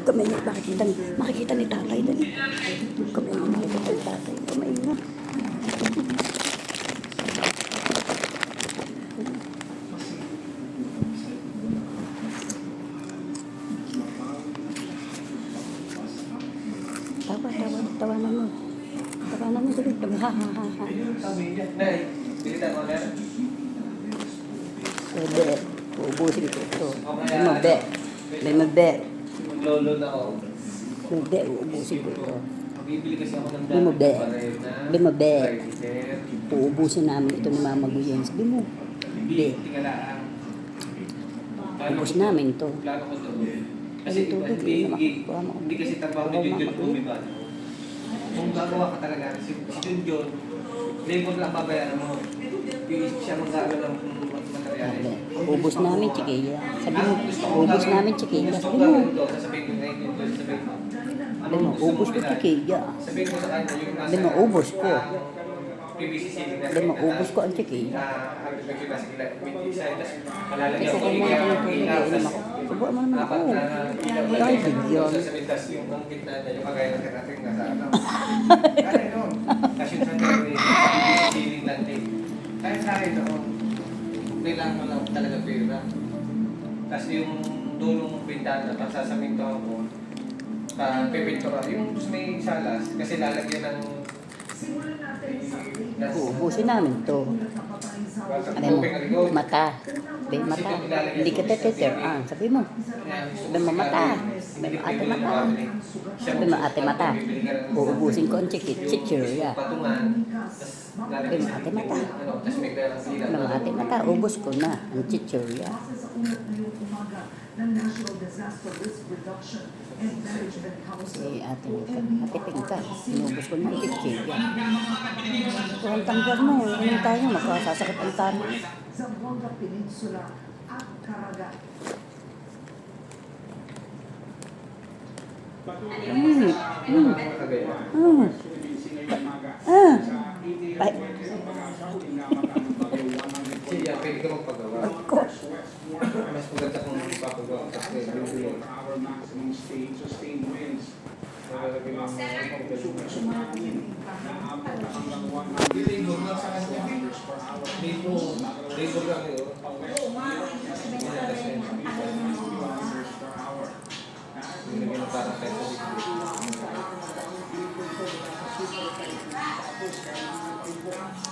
Kamay niya, makikita ni tatay dali. Kamay niya, makikita ni tatay. Kamay niya. Tawanan mo. Tawanan mo dali. Ha. Bebe, uubusin ko ito. Bebe. Maglolo na ako. Bebe, uubusin ko ito. Bibili kasi ako ng dami. Bebe. Uubusin namin ito ni Mama Guyen. Sabi mo. Tingala. Ubus namin ito. Plano ko to. Kasi hindi kasi trabaho ni Junjun bumiba. Kung gagawa ka talaga, si Junjun, labor lang babayaran mo. Siya mag-aaral ng materialis. Ubus namin, chikiya. Sabi mo, ubus namin, chikiya. Sabi mo, Sasabihin ko na yun, sasabihin ko. sabi mo, ubus ko, chikiya. Sabihin ko sa kanya yung nasa... Sabi mo, ubus ko. PVC ceiling na... Sabi mo, ubus ko ang chikiya. Malalagyan Ikaw ko kung muna ka ng tubig, inom ako. Subuan mo naman ako. Ay, bigyan. Sa mintas yung ang gitna niya, yung kagaya ng kanating nasa ano. Kaya yun. Kasi yung sa ceiling natin. Kaya doon. Kailangan mo lang talaga pera. Kasi yung dulong bintana, pagsasaminto ako, pipintura, yung may salas, kasi lalagyan ng... Uubusin namin ito. Sabi mo, mata. Sabi mo, mata. Hindi kita titiraan. Sabi mo. Sabi mo, mata. Sabi mo, ate mata. Sabi mo, ate mata. Uubusin ko ang chichirya. Sabi mo, ate mata. Sabi mo, ate mata. Ubus ko na ang chichirya. Si ate Pingka. Inubos ko na ang chichirya. Kung ang tanggal mo, inom tayo, magkasasakit ang tama. Zamboanga Peninsula at Caraga. Siya, pwede ka magpagawa. Of course. Mas maganda kung magpapagawa. Kasi yung labor lang sa kanya. Labor lang yun. Hindi na parang tayo sa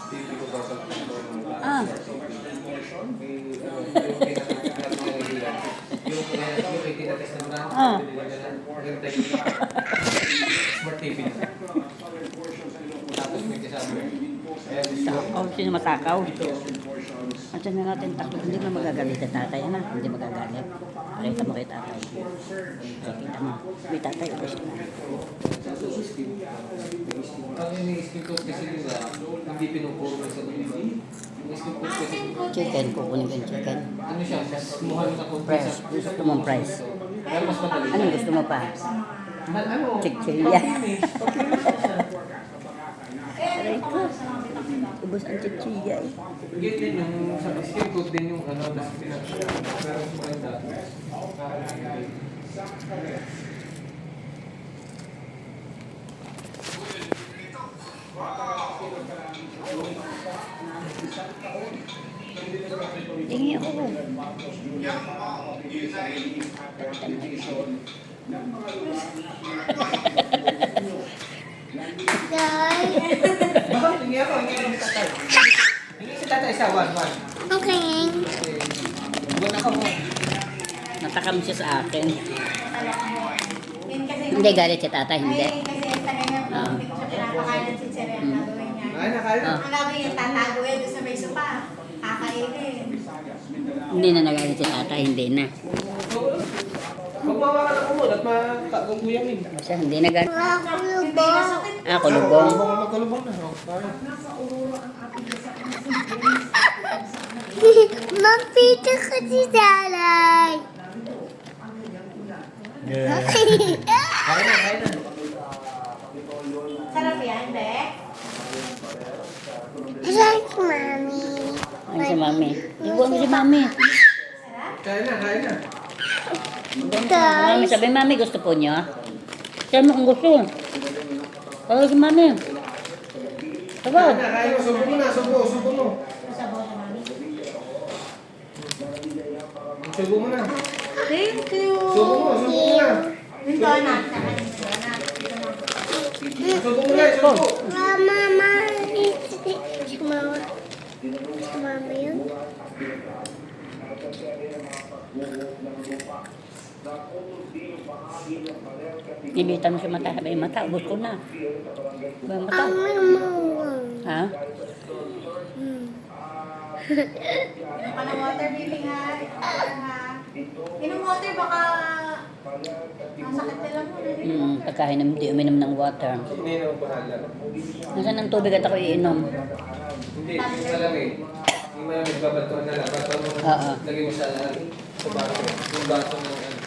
hindi ko ba sa yung itinatest na brand, maganda yung Smart TV. Tapos may kasama. Takaw, sino matakaw? At na natin takbo, hindi na magagalit sa tatay, ano? Hindi magagalit. Pakita mo kay tatay. Pakita mo. May tatay, ubos na. Ang ini-skin ko kasi nila, hindi pinupuro sa dumi. Yung skin ko kasi, Chicken, kukunin ko yung chicken. ano siya, mas muhal na kung Price. Gusto mong price. Kaya mas madali. Anong gusto mo pa? Ano? Chichirya. Aray ko. Ubos ang chichirya eh. Yun din yung sa skin coat din yung ano, mas pinag-share. Pero maganda. Tingin ako. Baka, hindi ako sa tatay. Hindi si tatay sa one. Okay. Buwan ako mo. Natakam siya sa akin. Hindi galit si tatay, hindi. Kasi taga niya, hindi ko siya pinapakain si Sir. Ang gagawin niya. Ay, nakaya. Ah. Ang gagawin niya, tatago yan doon sa may sopa. Kakainin. Hindi na nagalit si tatay, hindi na. Magwawa ka na kumul at makaguguyangin. Siya, hindi na galit. Hindi masakit. Ako lubong. Magkalubong na. Kaya. Mapita ka si Salay. Kaya na. Sarap yan, Be? Like mommy. Ay, si mami. Ibuan mo si mami. Sarap? Kaya na. Mami, sabi mami, gusto po niya. Sabi mo kung gusto. Tawag si mami. Tawag. Kaya mo, subo mo na, subo mo. Sabaw na mami. Subo mo na. Thank you. Subo mo na. Yung donut. Kakain sa donut. Subo mo na, subo. Mama, si mama. Si mama yun. Ibitan mo si mata. Sabi mata, ubos ko na. Sabi mata. Mama. Ha? Inom ka ng water, baby ha. Water ha. Inom water, baka masakit nila mo. Pagkain hindi uminom ng water. Hindi naman bahala. Nasaan ng tubig at ako iinom? Hindi, yung malamig. Yung malamig, babatuhan na lang. Babatuhan mo Oo. lagay mo sa sa baso. Yung baso ng ano.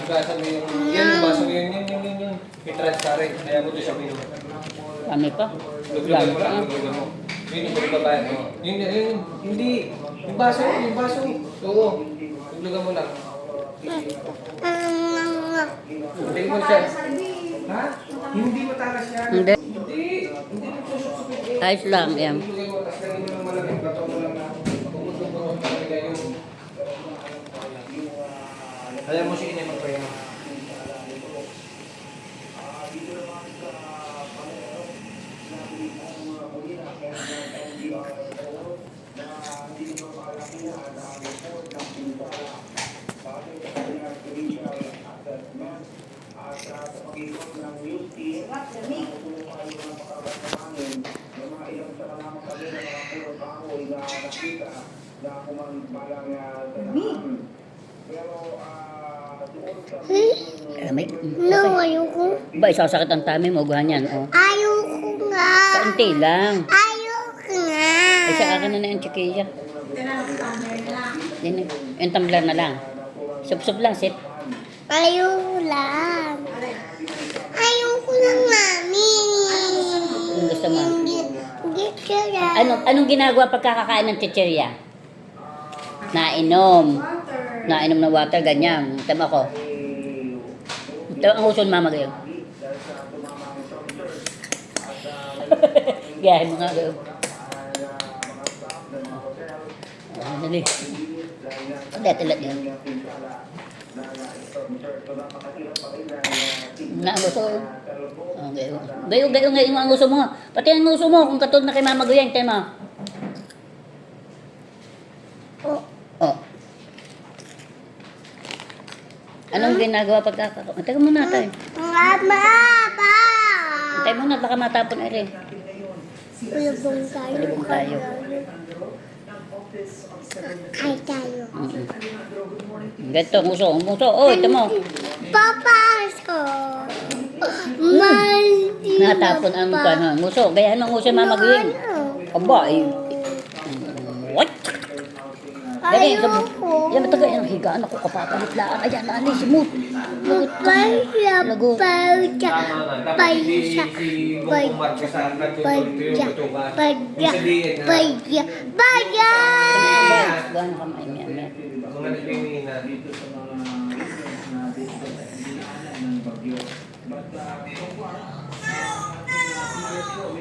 Yung baso mo yung, yan, yung baso mo yun. Yung transparent. Kaya mo doon siya minum. Kami pa? Luglugan mo lang, luglugan mo. Yun yung babae mo. Hindi. Yung baso, Oo. Luglugan mo lang. Tingin mo siya. Ha? Hindi matalas yan. Hindi. Hindi nagsusuksupin. Ayos lang yan. Luglugan mo, tapos lagyan mo ng malamig. Bato mo lang na. Pumutong-putong talaga yung... Alam mo si Ine magpahinga. May, No, ayoko. ba, isasakit ang tami mo, guhan yan, oh. Ayoko nga. Kaunti lang. Ayoko nga. Ay, sa akin na yung chiquilla. Yan, yung tumbler na lang. Sup-sup lang, sit. Ayoko lang. Ayoko lang, mami. Yung gusto mo. Hindi sila. Anong ginagawa pagkakakain ng chichirya? Nainom. Nainom ng water, ganyan. Tama ko. Ito ang uson mama gayon. Gayahin mo nga gayon. Dali. Dati-lat yan. Naaguso. Gayon ang gusto mo. Pati ang gusto mo, kung katulad na kay mama gayon, tema. Oh. Anong ginagawa pagkakakain? Teka muna tayo. Mama, pa. Tayo muna, baka matapon na rin. Ulubong tayo. Ulubong tayo. Kay tayo. Ganito, nguso. Oh, ito mo. Papasko. Maldito. Natapon ang nguso. Gayahan mo nguso, mama gayon. Aba, what? Gani, Ayoko. yan mataga yung higaan ako kapapalit lang. Ayan, alis mo. Paya, Lago. paya, Dapat paya, si Mong Marcos sa nagtutuloy yung butukan. paya, paya, paya. Gano'n ka maimyan. Mga nagpingin na.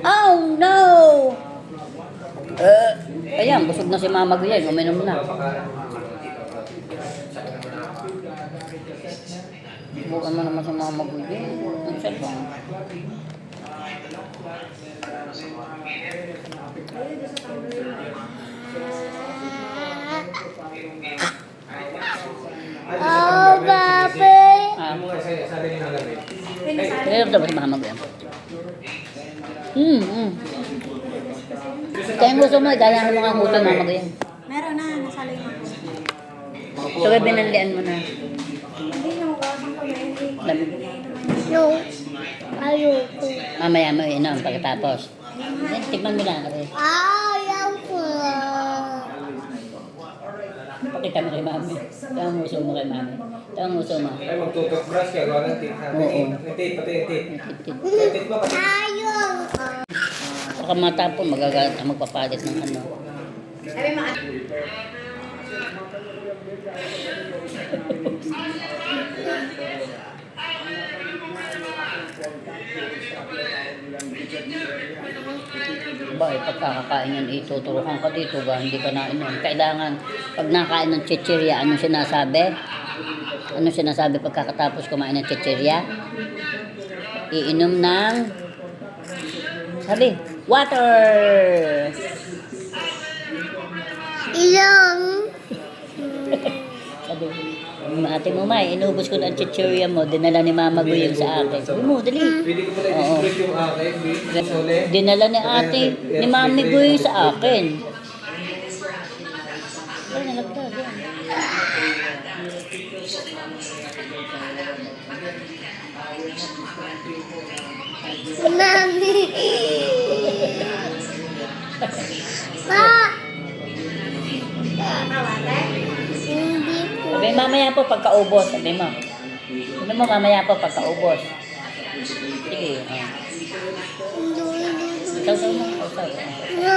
Oh, no! Ayan, busog na si mama gayon. Uminom na. Bukan mo naman si mama gayon. Ang sarap. Oh, babe. Ah, Ano nga sa rin yung nalabi? kaya daw si mama gayon. Kaya gusto mo, gayahin mo nga nguso mama gayon. Meron na, nasalay mo po. So, binanlian mo na. Hindi na mawasan ko na Labi. No. Ayoko. Mamaya mo inom pagkatapos. Tikman mo na. Ayoko. Pakita mo kay mami. Ito ang nguso mo kay mami. Ito ang nguso mo. Ay, magtututbrush ka. Gawa ng tit. Oo. Tit, pati yung tit. Tit ba pati? Ayoko. Baka matapon, magagalit ang magpapalit ng ano. Sabi mo, Ba, pagkakakain yan, ituturukan ka dito ba? Hindi ka na inom. Kailangan, pag nakain ng chichirya, anong sinasabi? Anong sinasabi pagkakatapos kumain ng chichirya? Iinom ng, sabi, water! Ilang. Sabi, ate mo, May, inubos ko ng chichirya mo, dinala ni Mama Guyong sa akin. Sabi mo, dali. Pwede ko pala i-distribute yung akin. Sole. Dinala ni ate, ni Mami Guyong sa akin. Ay, nalagdag yan. Mami. Pa. Hindi po. Sabi, mamaya po pagkaubos. Sabi mo. Sabi mo, mamaya po pagkaubos. Sige. Sausaw mo. Sausaw. No.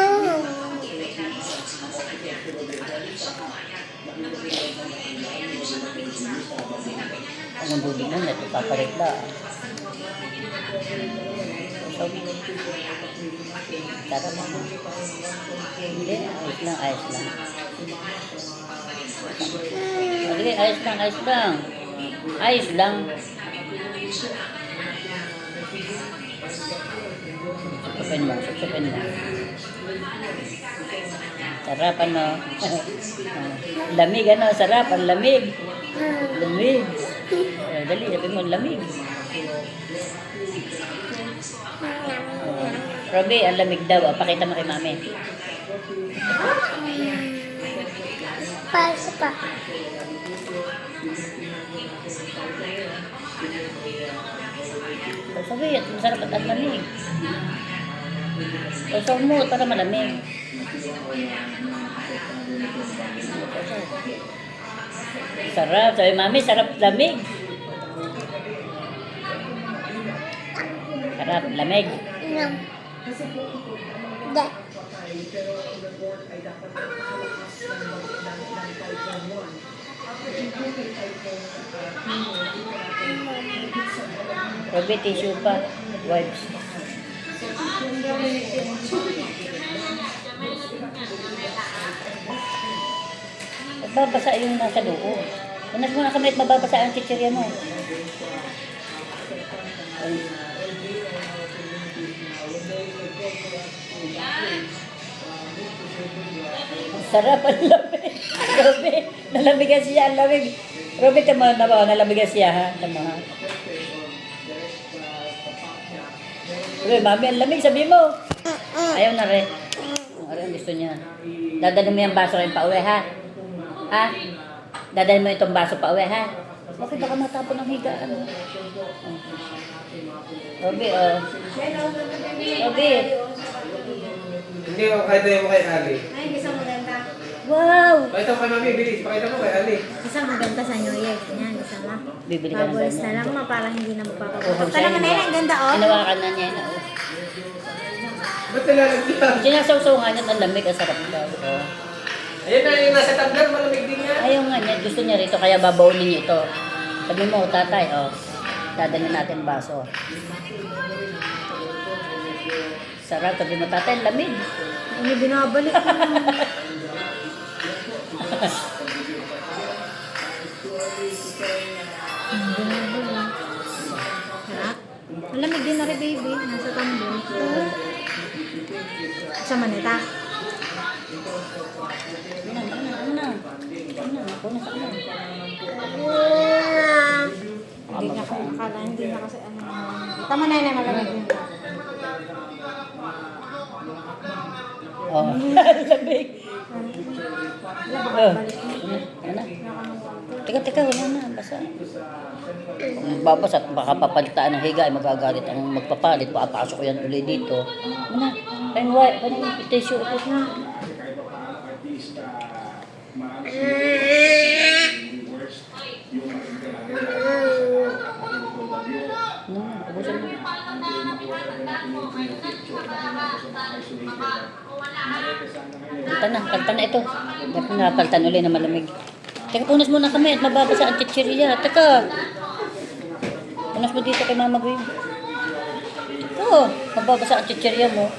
Ang tubig nun, ito paparekla. Sausaw mo. Tara mo. Hindi, ayos lang, ayos lang. Sige, ayos lang, ayos lang. Ayos lang. Supsupin mo, supsupin mo. Sarap ano. Lamig ano, sarap, ang lamig. Lamig. Dali, sabi mo, lamig. Robbie, ang lamig daw. Pakita mo kay mami. Paso pa. Sabi, masarap at ang lamig. Sausaw mo para malamig. Sarap. Sabi, mami, sarap lamig. Sarap, lamig. Ilang. Da. Robbie, tissue pa. Wipes. Magbabasa yung nasa loob. Unas mo na kami at mababasa ang chichirya mo. Ay. Sarap ang lamig. Robbie, nalamigan siya ang lamig. Robbie, tama na ba? Nalamigan siya ha? Tama ha? Robbie, mami, ang lamig. Sabi mo. Ayaw na rin. Ano ang gusto niya? Dadalhin mo yung baso rin pa uwi ha? Ha? Dadalhin mo itong baso pa uwi ha? Bakit baka matapon ng higaan? Robbie, oh. Robbie. Hindi ko pakita mo kay Ali. Ay, isang maganda. Wow! Pakita mo kay Mami, bilis. Pakita mo kay Ali. Isang maganda sa New Year. Yan, isa lang. Bibili ka ng Bubbles na ganyan. lang ma, para hindi na Oh, magpapabutok. Ka naman na yun, ang ganda oh. Inawakan na niya. Ba't nilalagyan? Sinasawsaw nga niya ang lamig, ang sarap daw. Oh. Ayun na yung nasa tabler, malamig din yan. Ayaw nga niya, gusto niya rito, kaya babaunin niya ito. Sabi mo, tatay, oh, dadalhin natin baso. Sarap, sabi mo, tatay, lamig. Ano binabalik mo? Binabalik. Sarap. Malamig din na rin, baby. Nasa tambol. Sa manita. Hindi na akala, hindi na kasi ano. Tama na yun, malamig din. Oh, lamig. Wala, baka Oh, balik mo. ano? Teka, wala na, basa. Kung babasa at baka papalitaan ng higa, ay magagalit ang magpapalit. Papasok ko yan ulit dito. Ano? Paano yung tissue? Ito na. Ano? Ubusin mo. Paltan na ito. Dapat na paltan ulit na malamig. Teka, punas muna kami at mababasa ang chichirya. Teka. Punas mo dito kay Mama Gwen. Ito, mababasa ang chichirya mo.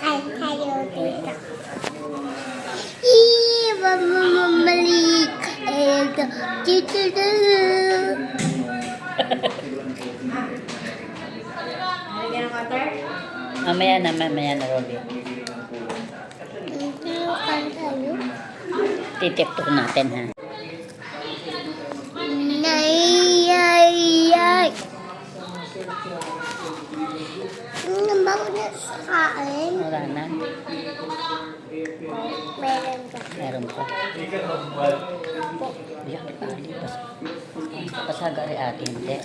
Ay, tayo dito. Mamamalik. Ito. Dito. Nalagyan ng water? Mamaya na, Robby. Kan tayo. Titiktok natin, ha? Ay. Ano ba ko na sa kain? Wala na. Meron ka. Meron pa. Biyak, palipas. Pasaga rin ate, hindi.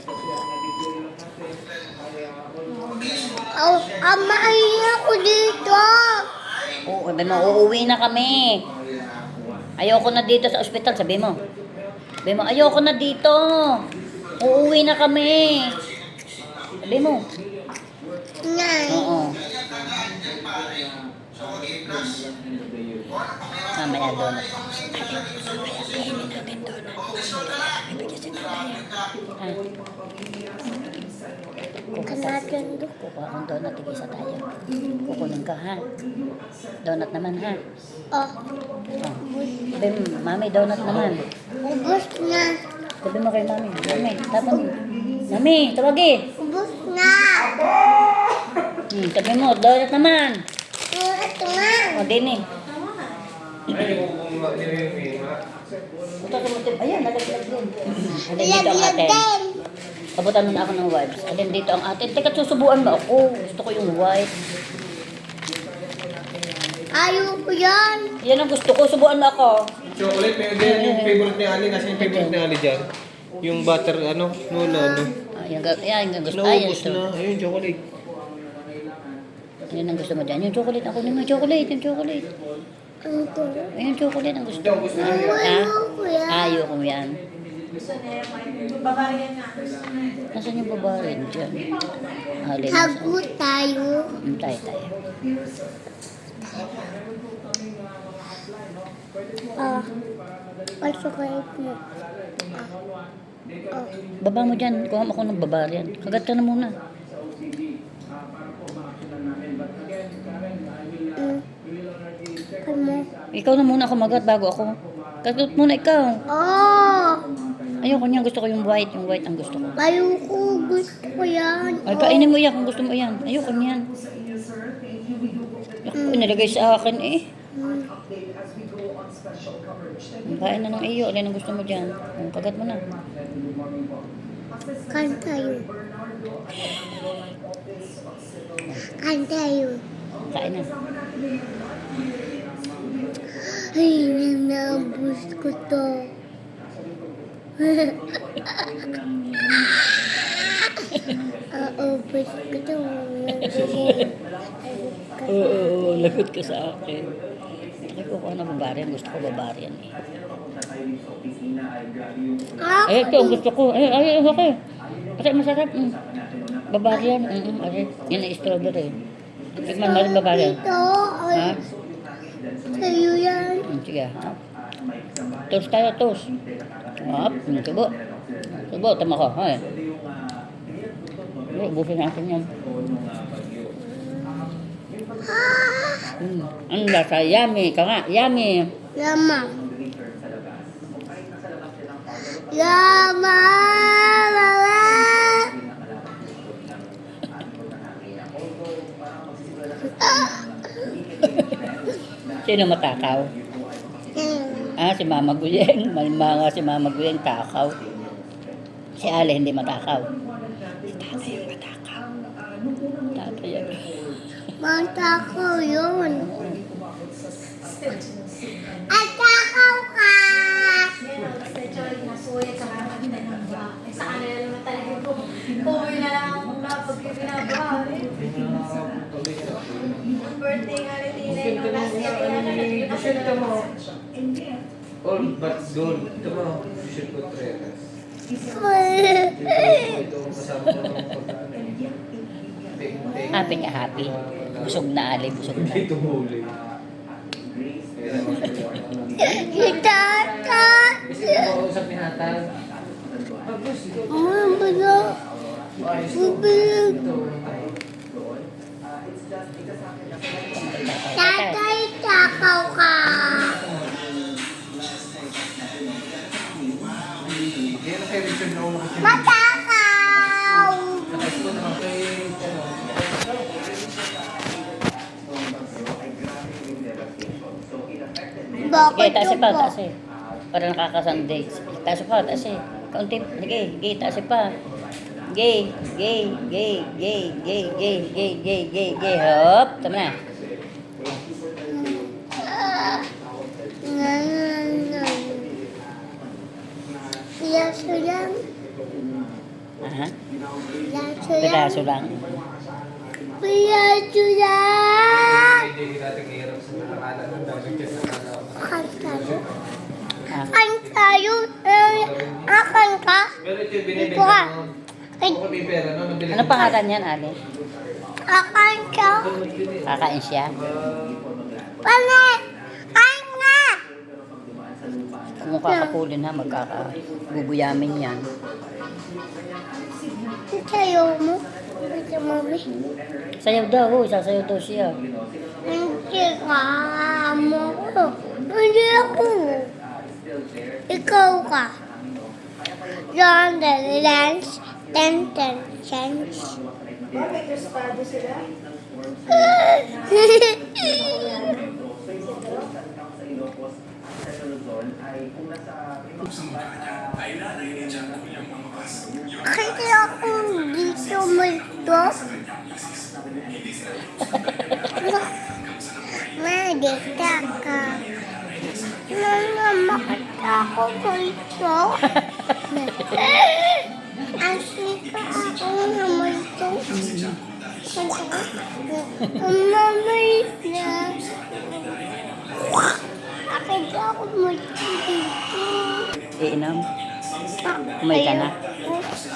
Oh, maayin ako dito. Oo, sabi mo, uuwi na kami. Ayoko na dito sa ospital, sabi mo. Sabi mo, ayoko na dito. Uuwi na kami. Sabi mo. Ngay. Oo. Mamaya donut. Mamaya kainin natin donut. Bibigyan si tatay. Ha? Kanatin doon. Kukuha akong donut, tigisa tayo. Kukunin ka, ha? Donut naman, ha? Oh, Oh. Sabi mo, mami, donut naman. ubos na. Sabi mo kay mami, mami, tapon. Mami, tawagi. Ubos na. Sabi mo, donut naman. Ito nga. O, din eh. Ay, yung Punta ka mo, ayan, nalaglag din. Alin dito ang Laglag atin. din. Abutan mo na ako ng wipes. Alin dito ang atin. Teka, susubuan mo ako. Gusto ko yung white. Ayaw ko yan. Yan ang gusto ko. Subuan mo ako. chocolate, pero din yung favorite ni Ali. Kasi yung favorite ni Ali dyan. Yung butter, Nula, Yan ang gusto. Ayan Naubos ito. na. Ayun, chocolate. Yan ang gusto mo dyan. Yung chocolate. Ako naman yung chocolate. Yung chocolate. Ano to? Ayun, chocolate ang gusto. Ito ang gusto niya. Ha? Ayaw ko yan. Ayaw ko yan. Gusto niya yung babayan na. Nasaan yung babae? Diyan. Alin. Hago tayo. Tayo. Ah. Ay, chocolate mo. Ah. Baba mo dyan. Kuha mo ako ng baba yan. Kagat ka na muna. Ano? Ikaw na muna ako magat bago ako. Kagat muna ikaw. Oh! Ayoko niyan. Gusto ko yung white. Yung white ang gusto ko. Ayaw ko. Gusto ko yan. Ay, kainin mo yan kung gusto mo yan. Ayoko niyan. Ako, nilagay sa akin eh. Kain na ng iyo. Alin ang gusto mo dyan. Kagat mo na. Kan tayo. Kan tayo. Kain na. Ay, nanabos ko to. Ubus ko to. Oo, lagot ka sa akin. Ay, ko ano barbarian. Gusto ko barbarian eh. Ay, ito ang gusto ko. Ay, okay. Kasi masarap. Barbarian. Ay, yan ay strawberry. Tikman mo rin barbarian. Ito. Ha? Sa'yo yan. Sige. Toast tayo, toast. Tubo. Tubo, tama ko. Ay. Ubusin natin yan. Ang lasa, yummy. Ka nga, yummy. Lama. Lama. Lama. Sino matakaw? Si Mama Guyeng. Mga si Mama Guyeng takaw. Si Ale hindi matakaw. Si Tatay yung matakaw. Tatay yan. Matakaw yun. At takaw ka. Yan, basta choy, nasuya sa mga tinanong. Sa kanila naman talaga po. Puwi na lang ako na pagkibinabaha. Birthday nga ni Tinay nung last year. Shoot ka mo. All but gold. Ito mo. Shoot ko 3. Ito kasama ko ng pagkain. Happy ka, happy. Busog na Ali, busog na. Ito huli. Si Tata. Kasi nakausap ni Hatag. Tapos, ito. Mabalo. Ayos to. Ito. Tatay, takaw ka. Kaya na kay Richard na ulo kasi. Matakaw. Nakais ko naman kay, Sige, Bakit taas pa, po? taas eh. Para nakakasandate. Taas pa, taas eh. Kaunti, sige, sige, taas pa. Gay, gay, gay, gay, gay, gay, gay, gay, gay, gay. Hop, tama na. Laso lang. Aha. Laso lang. Piraso lang. Laso lang. hindi natin hirap sa nakakala ng dami kasi nakakala. Kantayo. Ah. Kantayo. Akan ka? Pero ito yung Dito binibenta ka. noon. Ay, Kung kami pera, no? Nabili Ano ko. pangalan yan, Ali? akan ka? Kakain siya? Pane. Kain nga. Kung kakapulin ha, magkakaguguyamin yan. Sayo mo. Ito, mami. Sayaw daw, oh, sasayaw daw siya. Hindi ka mo. Hindi ako. Ikaw ka. John the Lance, 10 cents. Bakit estado sila? Kasi ako dito multo. Madita ka. Nanamakita ako multo. Asika ako na multo. Mamay na. Akita ako multo dito. Iinom? Umay ka na?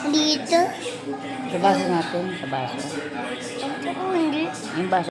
Dito. Sa baso natin, sa baso. Ito hindi. Yung baso.